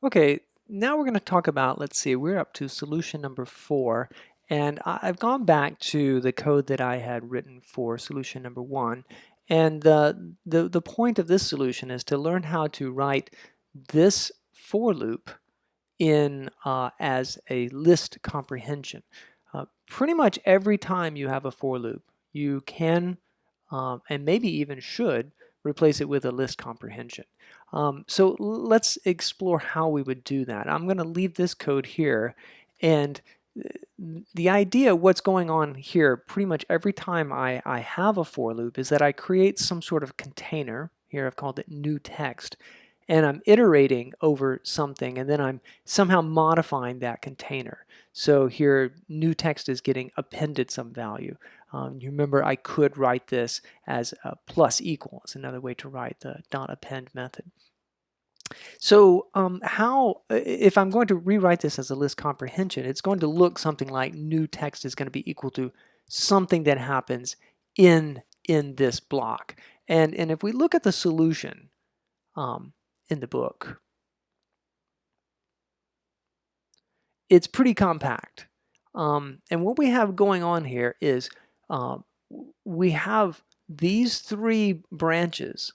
Okay, now we're going to talk about, let's see, we're up to solution number 4, and I've gone back to the code that I had written for solution number 1, and the point of this solution is to learn how to write this for loop in as a list comprehension. Pretty much every time you have a for loop, you can and maybe even should replace it with a list comprehension. So let's explore how we would do that. I'm going to leave this code here, and the idea, what's going on here pretty much every time I have a for loop, is that I create some sort of container. Here I've called it new text, and I'm iterating over something, and then I'm somehow modifying that container. So here new text is getting appended some value. You remember I could write this as a plus equal. It's another way to write the .append method. So if I'm going to rewrite this as a list comprehension, it's going to look something like new text is going to be equal to something that happens in this block. And if we look at the solution in the book, it's pretty compact. And what we have going on here is we have these 3 branches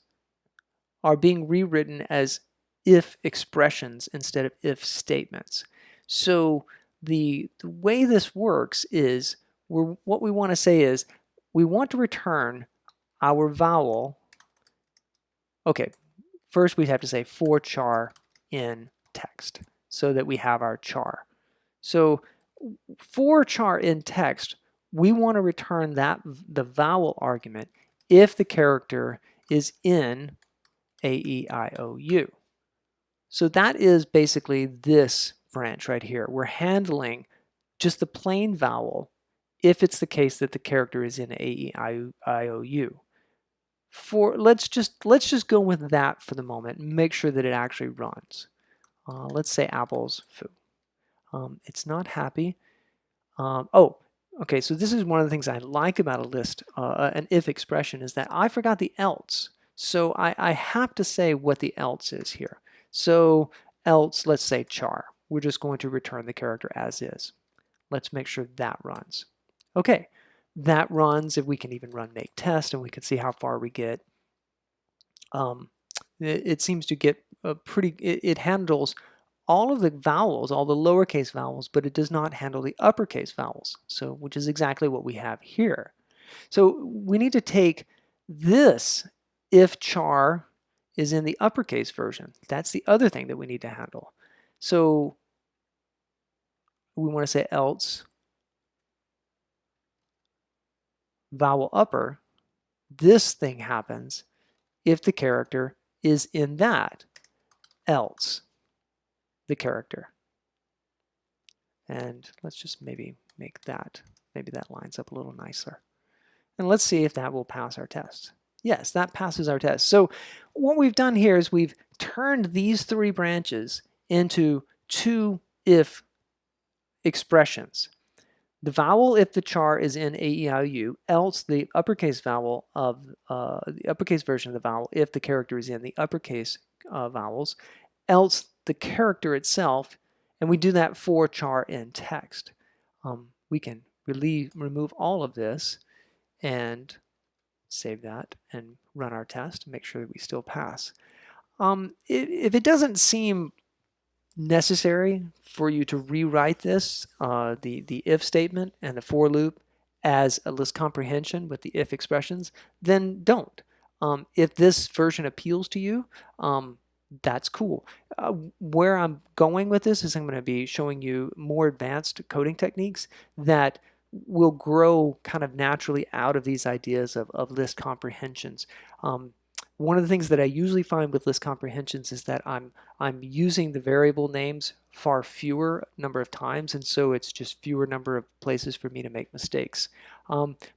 are being rewritten as if expressions instead of if statements. So the way this works is what we want to say is we want to return our vowel. Okay, first we have to say for char in text so that we have our char. So for char in text, we want to return the vowel argument if the character is in A, E, I, O, U. So that is basically this branch right here. We're handling just the plain vowel if it's the case that the character is in A, E, I, O, U. Let's just go with that for the moment and make sure that it actually runs. Let's say apples foo. It's not happy. Okay, so this is one of the things I like about a list, an if expression, is that I forgot the else. So I have to say what the else is here. So else, let's say char. We're just going to return the character as is. Let's make sure that runs. Okay, that runs. If we can even run make test, and we can see how far we get. It seems to get it handles all of the vowels, all the lowercase vowels, but it does not handle the uppercase vowels, so which is exactly what we have here. So we need to take this if char is in the uppercase version. That's the other thing that we need to handle. So we want to say else vowel upper. This thing happens if the character is in that else the character. And let's just maybe make that, maybe that lines up a little nicer. And let's see if that will pass our test. Yes, that passes our test. So what we've done here is we've turned these 3 branches into 2 if expressions. The vowel if the char is in A, E, I, O, U, else the uppercase vowel of the uppercase version of the vowel if the character is in the uppercase vowels, else the character itself, and we do that for char in text. We can remove all of this and save that and run our test and make sure that we still pass. If it doesn't seem necessary for you to rewrite this, the if statement and the for loop as a list comprehension with the if expressions, then don't. If this version appeals to you, that's cool. Where I'm going with this is I'm going to be showing you more advanced coding techniques that will grow kind of naturally out of these ideas of list comprehensions. One of the things that I usually find with list comprehensions is that I'm using the variable names far fewer number of times, and so it's just fewer number of places for me to make mistakes.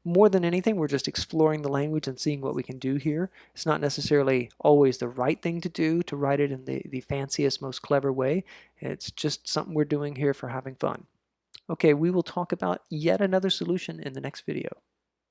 More than anything, we're just exploring the language and seeing what we can do here. It's not necessarily always the right thing to do to write it in the fanciest, most clever way. It's just something we're doing here for having fun. Okay, we will talk about yet another solution in the next video.